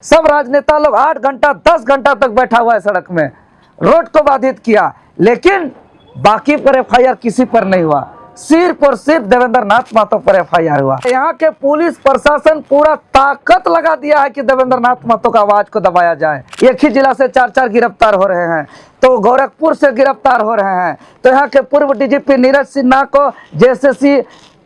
सब राजनेता लोग 8 घंटा 10 घंटा तक बैठा हुआ है सड़क में, रोड को बाधित किया, लेकिन बाकी पर एफआईआर किसी पर नहीं हुआ। सिर्फ और सिर्फ देवेंद्र नाथ महतो पर एफआईआर हुआ। यहाँ के पुलिस प्रशासन पूरा ताकत लगा दिया है कि देवेंद्र नाथ महतो का आवाज को दबाया जाए। एक ही जिला से 4-4 गिरफ्तार हो रहे हैं, तो गोरखपुर से गिरफ्तार हो रहे हैं, तो यहाँ के पूर्व डीजीपी नीरज सिन्हा को जेएसएससी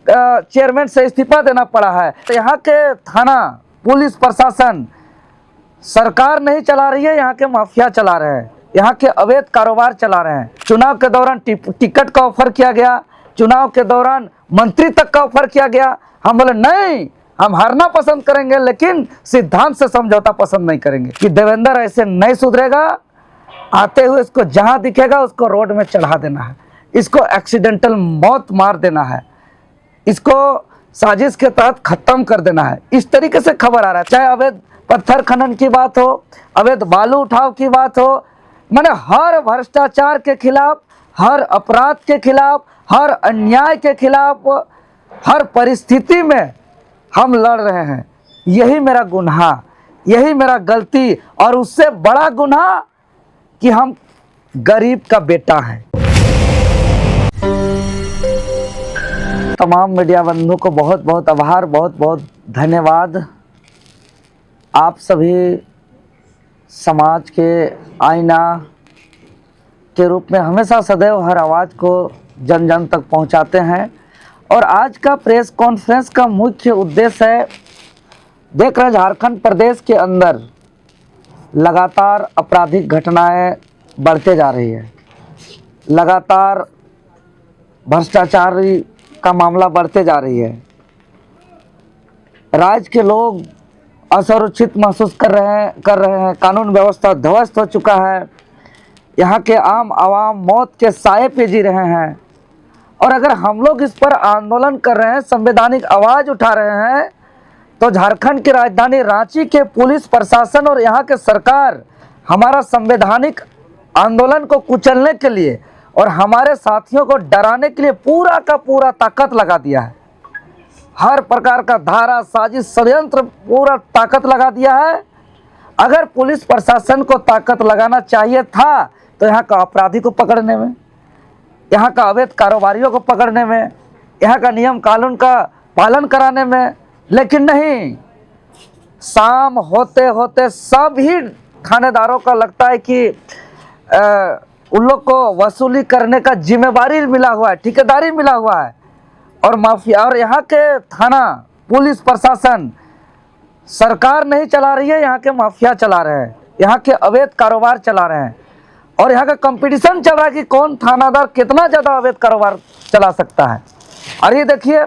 चेयरमैन से इस्तीफा देना पड़ा है। तो यहाँ के थाना पुलिस प्रशासन सरकार नहीं चला रही है, यहाँ के माफिया चला रहे हैं, यहाँ के अवैध कारोबार चला रहे हैं। चुनाव के दौरान टिकट का ऑफर किया गया, चुनाव के दौरान मंत्री तक का ऑफर किया गया। हम बोले नहीं, हम हारना पसंद करेंगे लेकिन सिद्धांत से समझौता पसंद नहीं करेंगे। कि देवेंद्र ऐसे नहीं सुधरेगा, आते हुए इसको जहां दिखेगा उसको रोड में चढ़ा देना है, इसको एक्सीडेंटल मौत मार देना है, इसको साजिश के तहत खत्म कर देना है। इस तरीके से खबर आ रहा है। चाहे अवैध पत्थर खनन की बात हो, अवैध बालू उठाव की बात हो, मैंने हर भ्रष्टाचार के खिलाफ, हर अपराध के खिलाफ, हर अन्याय के खिलाफ, हर परिस्थिति में हम लड़ रहे हैं। यही मेरा गुनाह, यही मेरा गलती, और उससे बड़ा गुनाह कि हम गरीब का बेटा है। तमाम मीडिया बंधुओं को बहुत बहुत आभार, बहुत बहुत धन्यवाद। आप सभी समाज के आईना के रूप में हमेशा सदैव हर आवाज़ को जन जन तक पहुंचाते हैं। और आज का प्रेस कॉन्फ्रेंस का मुख्य उद्देश्य है, देख रहे झारखंड प्रदेश के अंदर लगातार आपराधिक घटनाएं बढ़ते जा रही है, लगातार भ्रष्टाचार का मामला बढ़ते जा रही है। राज्य के लोग असुरक्षित महसूस कर रहे हैं, कानून व्यवस्था ध्वस्त हो चुका है, यहाँ के आम आवाम मौत के साए पे जी रहे हैं। और अगर हम लोग इस पर आंदोलन कर रहे हैं, संवैधानिक आवाज़ उठा रहे हैं, तो झारखंड की राजधानी रांची के पुलिस प्रशासन और यहाँ के सरकार हमारा संवैधानिक आंदोलन को कुचलने के लिए और हमारे साथियों को डराने के लिए पूरा का पूरा ताकत लगा दिया है। हर प्रकार का धारा, साजिश, षड्यंत्र पूरा ताकत लगा दिया है। अगर पुलिस प्रशासन को ताकत लगाना चाहिए था तो यहाँ का अपराधी को पकड़ने में, यहाँ का अवैध कारोबारियों को पकड़ने में, यहाँ का नियम कानून का पालन कराने में, लेकिन नहीं। शाम होते होते सभी थानेदारों का लगता है कि उन लोग को वसूली करने का जिम्मेदारी मिला हुआ है, ठेकेदारी मिला हुआ है। और माफिया और यहाँ के थाना पुलिस प्रशासन सरकार नहीं चला रही है, यहाँ के माफिया चला रहे हैं, यहाँ के अवैध कारोबार चला रहे हैं। और यहाँ का कंपटीशन चल रहा है कि कौन थानादार कितना ज़्यादा अवैध कारोबार चला सकता है। और ये देखिए,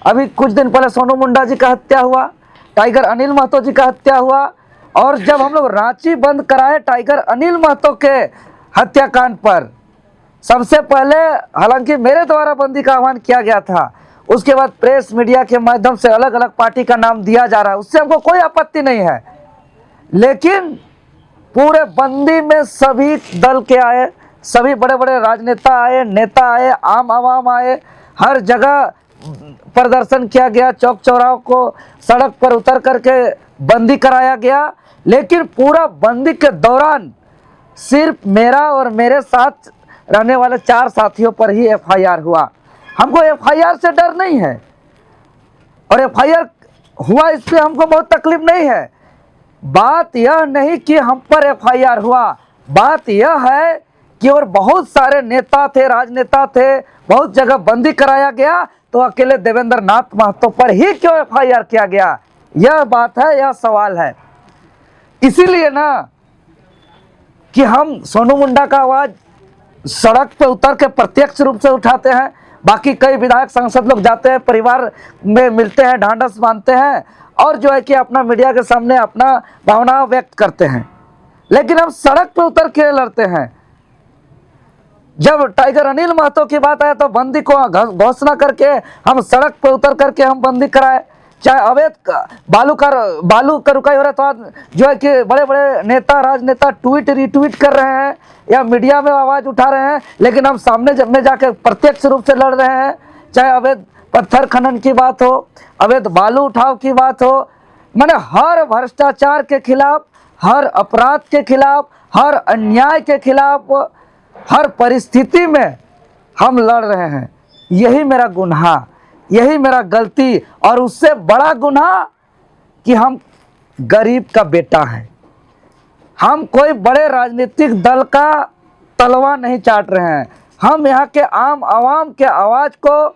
अभी कुछ दिन पहले सोनू मुंडा जी का हत्या हुआ, टाइगर अनिल महतो जी का हत्या हुआ। और जब हम लोग रांची बंद कराए टाइगर अनिल महतो के हत्याकांड पर, सबसे पहले हालांकि मेरे द्वारा बंदी का आह्वान किया गया था, उसके बाद प्रेस मीडिया के माध्यम से अलग अलग पार्टी का नाम दिया जा रहा है, उससे हमको कोई आपत्ति नहीं है। लेकिन पूरे बंदी में सभी दल के आए, सभी बड़े बड़े राजनेता आए, नेता आए, आम आवाम आए, हर जगह प्रदर्शन किया गया, चौक चौराहों को सड़क पर उतर करके बंदी कराया गया। लेकिन पूरा बंदी के दौरान सिर्फ मेरा और मेरे साथ रहने वाले 4 साथियों पर ही एफआईआर हुआ। हमको एफआईआर से डर नहीं है, और एफआईआर हुआ इस पर हमको बहुत तकलीफ नहीं है। बात यह नहीं कि हम पर एफआईआर हुआ, बात यह है कि और बहुत सारे नेता थे, राजनेता थे, बहुत जगह बंदी कराया गया, तो अकेले देवेंद्र नाथ महतो पर ही क्यों एफआईआर किया गया? यह बात है, यह सवाल है। इसीलिए ना कि हम सोनू मुंडा का आवाज़ सड़क पे उतर के प्रत्यक्ष रूप से उठाते हैं। बाकी कई विधायक सांसद लोग जाते हैं, परिवार में मिलते हैं, ढांढस बांधते हैं और जो है कि अपना मीडिया के सामने अपना भावना व्यक्त करते हैं। लेकिन हम सड़क पे उतर के लड़ते हैं। जब टाइगर अनिल महतो की बात आए तो बंदी को घोषणा करके हम सड़क पे उतर करके हम बंदी कराए। चाहे अवैध बालू का रुकाई हो रहा है तो जो है कि बड़े बड़े नेता, राजनेता ट्वीट रिट्वीट कर रहे हैं या मीडिया में आवाज़ उठा रहे हैं, लेकिन हम सामने में जाकर प्रत्यक्ष रूप से लड़ रहे हैं। चाहे अवैध पत्थर खनन की बात हो, अवैध बालू उठाव की बात हो, मैंने हर भ्रष्टाचार के खिलाफ, हर अपराध के खिलाफ, हर अन्याय के खिलाफ, हर परिस्थिति में हम लड़ रहे हैं। यही मेरा गुनाह, यही मेरा गलती, और उससे बड़ा गुनाह कि हम गरीब का बेटा है। हम कोई बड़े राजनीतिक दल का तलवा नहीं चाट रहे हैं। हम यहाँ के आम आवाम के आवाज़ को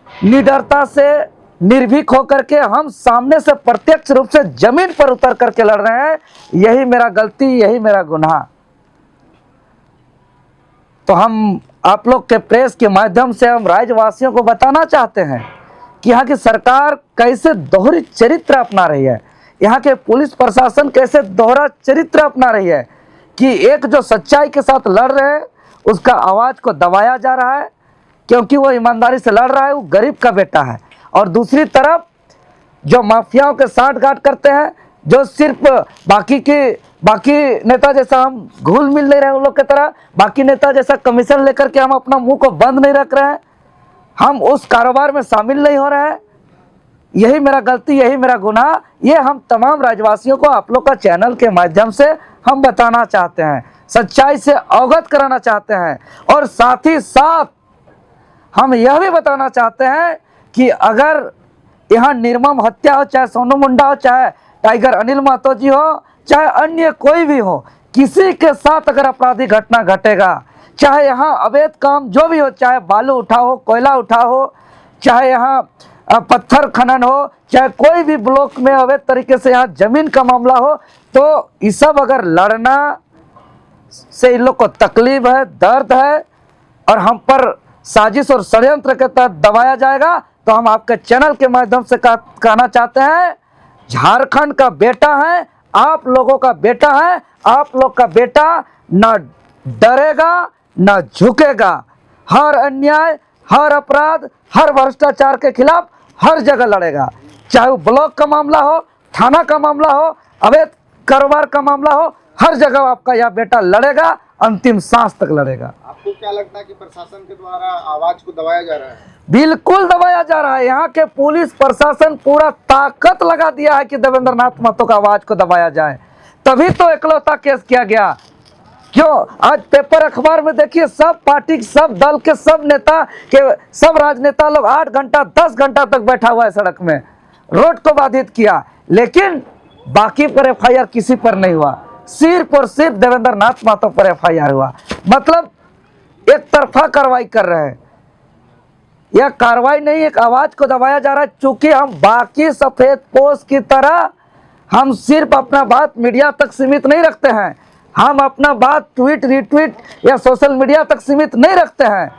निडरता से, निर्भीक होकर के हम सामने से प्रत्यक्ष रूप से जमीन पर उतर करके लड़ रहे हैं। यही मेरा गलती, यही मेरा गुनाह। तो हम आप लोग के प्रेस के माध्यम से हम राज्यवासियों को बताना चाहते हैं कि यहाँ की सरकार कैसे दोहरी चरित्र अपना रही है, यहाँ के पुलिस प्रशासन कैसे दोहरा चरित्र अपना रही है कि एक जो सच्चाई के साथ लड़ रहे हैं उसका आवाज़ को दबाया जा रहा है क्योंकि वो ईमानदारी से लड़ रहा है, वो गरीब का बेटा है। और दूसरी तरफ जो माफियाओं के साठगांठ करते हैं, जो सिर्फ बाकी नेता जैसा हम घुल मिल नहीं रहे उन लोग की तरह, बाकी नेता जैसा कमीशन लेकर के हम अपना मुंह को बंद नहीं रख रहे हैं, हम उस कारोबार में शामिल नहीं हो रहे हैं। यही मेरा गलती, यही मेरा गुनाह, ये हम तमाम राज्यवासियों को आप लोग का चैनल के माध्यम से हम बताना चाहते हैं, सच्चाई से अवगत कराना चाहते हैं। और साथ ही साथ हम यह भी बताना चाहते हैं कि अगर यहाँ निर्मम हत्या हो, चाहे सोनू मुंडा हो, चाहे टाइगर अनिल महतो जी हो, चाहे अन्य कोई भी हो, किसी के साथ अगर आपराधिक घटना घटेगा, चाहे यहाँ अवैध काम जो भी हो, चाहे बालू उठा हो, कोयला उठा हो, चाहे यहाँ पत्थर खनन हो, चाहे कोई भी ब्लॉक में अवैध तरीके से यहाँ जमीन का मामला हो, तो ये सब अगर लड़ना से इन लोग को तकलीफ है, दर्द है और हम पर साजिश और षड्यंत्र के तहत दबाया जाएगा, तो हम आपके चैनल के माध्यम से कहना चाहते हैं, झारखंड का बेटा है, आप लोगों का बेटा है, आप लोग का बेटा न डरेगा न झुकेगा। हर अन्याय, हर अपराध, हर भ्रष्टाचार के खिलाफ हर जगह लड़ेगा, चाहे वो ब्लॉक का मामला हो, थाना का मामला हो, अवैध कारोबार का मामला हो, हर जगह आपका यह बेटा लड़ेगा, अंतिम सांस तक लड़ेगा। आपको क्या लगता है कि प्रशासन के द्वारा आवाज को दबाया जा रहा है? बिल्कुल दबाया जा रहा है। यहाँ के पुलिस प्रशासन पूरा ताकत लगा दिया है कि देवेंद्र नाथ महतो का आवाज को दबाया जाए, तभी तो इकलौता केस किया गया। क्यों? आज पेपर अखबार में देखिए, सब पार्टी, सब दल के, सब नेता के, सब राजनेता लोग 8 घंटा 10 घंटा तक बैठा हुआ है सड़क में, रोड को बाधित किया, लेकिन बाकी पर एफआईआर किसी पर नहीं हुआ, सिर्फ और सिर्फ देवेंद्र नाथ महतो पर एफआईआर हुआ। मतलब एक तरफा कार्रवाई कर रहे हैं। यह कार्रवाई नहीं, एक आवाज को दबाया जा रहा है। चूंकि हम बाकी सफेद पोश की तरह हम सिर्फ अपना बात मीडिया तक सीमित नहीं रखते हैं, हम अपना बात ट्वीट, रीट्वीट या सोशल मीडिया तक सीमित नहीं रखते हैं,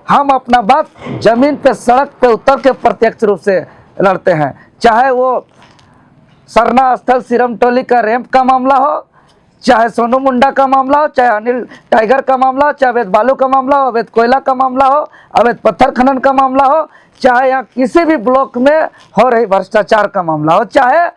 हम अपना बात जमीन पे, सड़क पे उतर के प्रत्यक्ष रूप से लड़ते हैं। चाहे वो सरना स्थल सिरम टोली का रैंप का मामला हो, चाहे सोनू मुंडा का मामला हो, चाहे अनिल टाइगर का मामला हो, चाहे अवैध बालू का मामला हो, अवैध कोयला का मामला हो, अवैध पत्थर खनन का मामला हो, चाहे यहाँ किसी भी ब्लॉक में हो रही भ्रष्टाचार का मामला हो, चाहे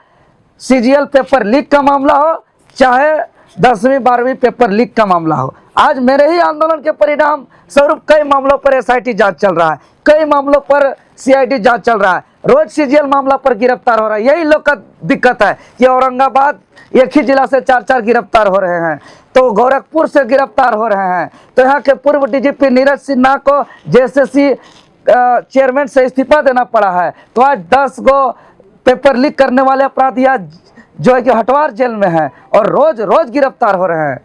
सीजीएल पेपर लीक का मामला हो, चाहे 10वीं 12वीं पेपर लीक का मामला हो। आज मेरे ही आंदोलन के परिणाम स्वरूप कई मामलों पर एसआईटी जांच चल रहा है, कई मामलों पर सीआईडी जांच चल रहा है, रोज सीजीएल मामला पर गिरफ्तार हो रहा है। यही लोग का दिक्कत है कि औरंगाबाद एक ही जिला से 4-4 गिरफ्तार हो रहे हैं, तो गोरखपुर से गिरफ्तार हो रहे हैं, तो यहाँ के पूर्व डीजीपी नीरज सिन्हा को जेएसएससी चेयरमैन से इस्तीफा देना पड़ा है, तो आज 10 गो पेपर लीक करने वाले अपराधी जो है कि हटवार जेल में है और रोज रोज गिरफ्तार हो रहे हैं।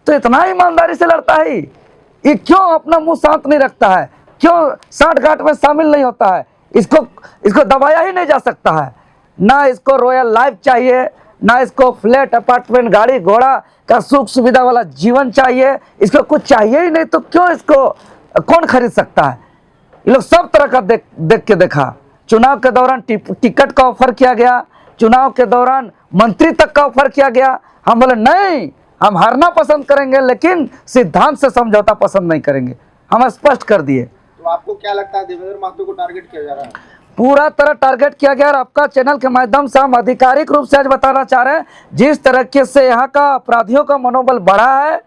तो इतना ईमानदारी से लड़ता है, ये क्यों अपना मुंह शांत नहीं रखता है, क्यों साठगांठ में शामिल नहीं होता है? इसको दबाया ही नहीं जा सकता है। ना इसको रॉयल लाइफ चाहिए, ना इसको फ्लैट अपार्टमेंट, गाड़ी घोड़ा का सुख सुविधा वाला जीवन चाहिए, इसको कुछ चाहिए ही नहीं, तो क्यों इसको कौन खरीद सकता है? ये लोग सब तरह का देख के देखा। चुनाव के दौरान टिकट का ऑफर किया गया, चुनाव के दौरान मंत्री तक का ऑफर किया गया। हम बोले नहीं, हम हारना पसंद करेंगे लेकिन सिद्धांत से समझौता पसंद नहीं करेंगे, हम स्पष्ट कर दिए। तो आपको क्या लगता है देवेंद्र महतो को टारगेट किया जा रहा है? पूरा तरह टारगेट किया गया और आपका चैनल के माध्यम से हम आधिकारिक रूप से आज बताना चाह रहे हैं, जिस तरीके से यहाँ का अपराधियों का मनोबल बढ़ा है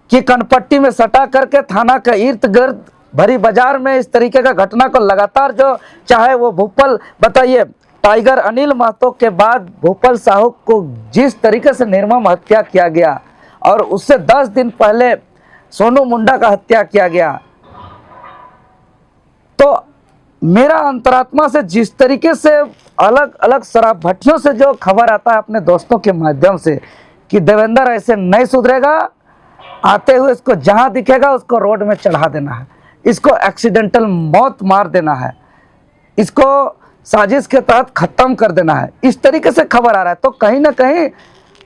कि कनपट्टी में सटा करके थाना के इर्द गिर्द भरी बाजार में इस तरीके का घटना को लगातार, जो चाहे वो भोपाल बताइए टाइगर अनिल महतो के बाद भूपल साहू को जिस तरीके से निर्मम हत्या किया गया और उससे 10 दिन पहले सोनू मुंडा का हत्या किया गया, तो मेरा अंतरात्मा से जिस तरीके से अलग अलग शराब भट्टियों से जो खबर आता है अपने दोस्तों के माध्यम से कि देवेंद्र ऐसे नहीं सुधरेगा, आते हुए इसको जहां दिखेगा उसको रोड में चढ़ा देना है, इसको एक्सीडेंटल मौत मार देना है, इसको साजिश के तहत ख़त्म कर देना है, इस तरीके से खबर आ रहा है। तो कहीं ना कहीं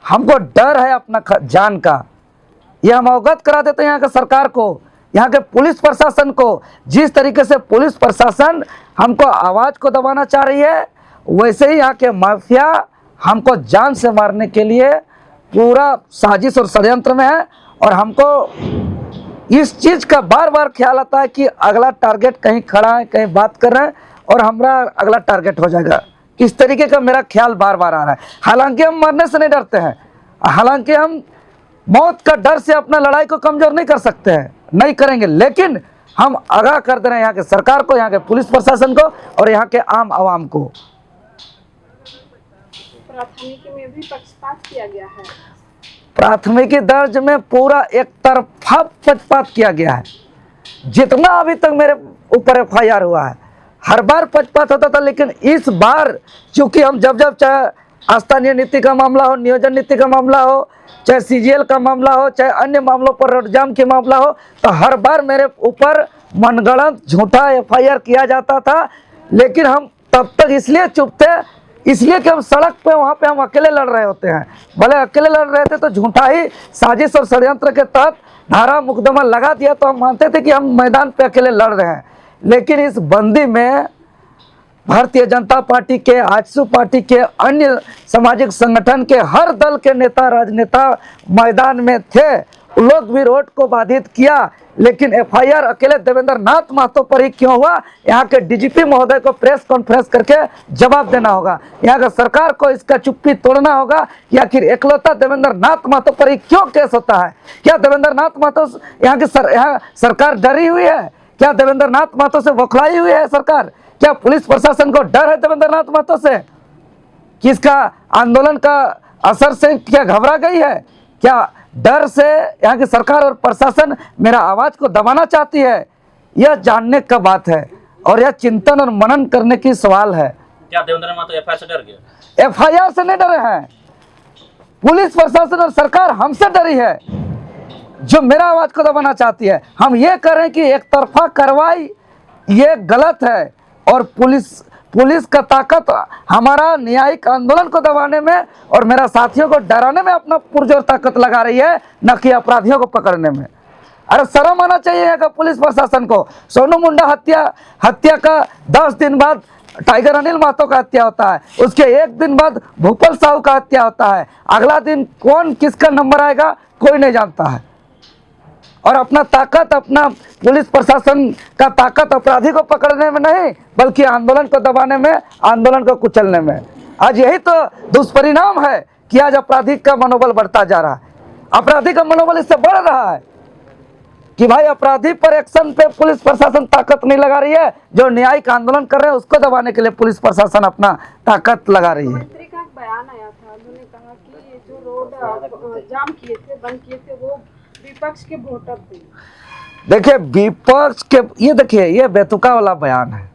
हमको डर है अपना जान का। ये हम अवगत करा देते हैं यहाँ के सरकार को, यहाँ के पुलिस प्रशासन को। जिस तरीके से पुलिस प्रशासन हमको आवाज़ को दबाना चाह रही है, वैसे ही यहाँ के माफिया हमको जान से मारने के लिए पूरा साजिश और षड्यंत्र में है। और हमको इस चीज़ का बार बार ख्याल आता है कि अगला टारगेट कहीं खड़ा है, कहीं बात कर रहे हैं और हमारा अगला टारगेट हो जाएगा। इस तरीके का मेरा ख्याल बार बार आ रहा है। हालांकि हम मरने से नहीं डरते हैं, हालांकि हम मौत का डर से अपना लड़ाई को कमज़ोर नहीं कर सकते हैं, नहीं करेंगे, लेकिन हम आगाह कर दे रहे हैं यहाँ के सरकार को, यहाँ के पुलिस प्रशासन को और यहाँ के आम आवाम को। प्राथमिकी में भी पक्षपात किया गया है। प्राथमिकी दर्ज में पूरा एक तरफा पक्षपात किया गया है। जितना अभी तक मेरे ऊपर FIR हुआ है, हर बार पक्षपात होता था, लेकिन इस बार चूंकि हम जब चाहे स्थानीय नीति का मामला हो, नियोजन नीति का मामला हो, चाहे CGL का मामला हो, चाहे अन्य मामलों पर रोड जाम के मामला हो, तो हर बार मेरे ऊपर मनगढ़ंत झूठा FIR किया जाता था। लेकिन हम तब तक इसलिए चुप थे, इसलिए कि हम सड़क पे वहाँ पे हम अकेले लड़ रहे होते हैं। भले अकेले लड़ रहे थे तो झूठा ही साजिश और षड्यंत्र के तहत धारा मुकदमा लगा दिया तो हम मानते थे कि हम मैदान पे अकेले लड़ रहे हैं। लेकिन इस बंदी में भारतीय जनता पार्टी के, आजसू पार्टी के, अन्य सामाजिक संगठन के हर दल के नेता राजनेता मैदान में थे, लोग भी रोड को बाधित किया। लेकिन FIR अकेले देवेंद्र नाथ महतो पर ही क्यों हुआ, यहाँ के DGP महोदय को प्रेस कॉन्फ्रेंस करके जवाब देना होगा। यहाँ का सरकार को इसका चुप्पी तोड़ना होगा कि आखिर एकलौता देवेंद्र नाथ महतो पर ही क्यों केस होता है। क्या देवेंद्र नाथ महतो यहाँ की सरकार डरी हुई है? क्या देवेंद्र नाथ महतो से बौखलाई हुई है सरकार? क्या पुलिस प्रशासन को डर है देवेंद्र नाथ महतो से कि इसका आंदोलन का असर से क्या घबरा गई है? क्या डर से यहाँ की सरकार और प्रशासन मेरा आवाज़ को दबाना चाहती है? यह जानने का बात है और यह चिंतन और मनन करने की सवाल है। क्या देवेंद्र महतो FIR से डर गया? FIR से नहीं डरे हैं, पुलिस प्रशासन और सरकार हमसे डरी है जो मेरा आवाज़ को दबाना चाहती है। हम ये करें कि एक तरफा कार्रवाई ये गलत है और पुलिस का ताकत हमारा न्यायिक आंदोलन को दबाने में और मेरा साथियों को डराने में अपना पुरजोर ताकत लगा रही है, न कि अपराधियों को पकड़ने में। अरे शर्म आना चाहिए यहाँ का पुलिस प्रशासन को। सोनू मुंडा हत्या का 10 दिन बाद टाइगर अनिल महतो का हत्या होता है, उसके 1 दिन बाद भूपल साहू का हत्या होता है। अगला दिन कौन किसका नंबर आएगा कोई नहीं जानता है। और अपना ताकत, अपना पुलिस प्रशासन का ताकत अपराधी को पकड़ने में नहीं, बल्कि आंदोलन को दबाने में, आंदोलन को कुचलने में। आज यही तो दुष्परिणाम है कि आज अपराधी का मनोबल बढ़ता जा रहा है। अपराधी का मनोबल इससे बढ़ रहा है कि भाई अपराधी पर एक्शन पे पुलिस प्रशासन ताकत नहीं लगा रही है, जो न्यायिक आंदोलन कर रहे हैं उसको दबाने के लिए पुलिस प्रशासन अपना ताकत लगा रही है। मंत्री का एक बयान आया था, उन्होंने कहा कि ये जो रोड जाम किए थे, बंद किए थे, वो विपक्ष के वोटर थे। देखिए विपक्ष के, ये देखिए ये बेतुका वाला बयान है।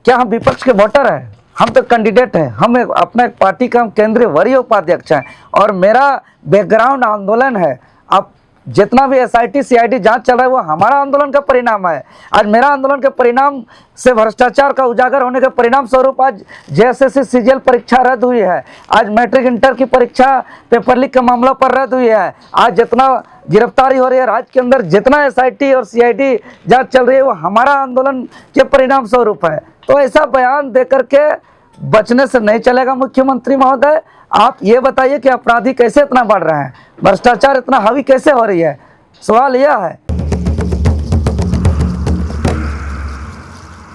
क्या हम विपक्ष के वोटर हैं? हम तो कैंडिडेट हैं, हम अपना एक पार्टी का हम केंद्रीय वरीय उपाध्यक्ष हैं और मेरा बैकग्राउंड आंदोलन है। अब जितना भी SIT CID जांच चल रहा है वो हमारा आंदोलन का परिणाम है। आज मेरा आंदोलन के परिणाम से भ्रष्टाचार का उजागर होने के परिणाम स्वरूप आज JSSC CGL परीक्षा रद्द हुई है। आज मैट्रिक इंटर की परीक्षा पेपर लीक के मामला पर रद्द हुई है। आज जितना गिरफ्तारी हो रही है राज्य के अंदर, जितना SIT और CID जांच चल रही है वो हमारा आंदोलन के परिणाम स्वरूप है। तो ऐसा बयान दे करके बचने से नहीं चलेगा मुख्यमंत्री महोदय। आप ये बताइए कि अपराधी कैसे इतना बढ़ रहे हैं, भ्रष्टाचार इतना हावी कैसे हो रही है? सवाल यह है।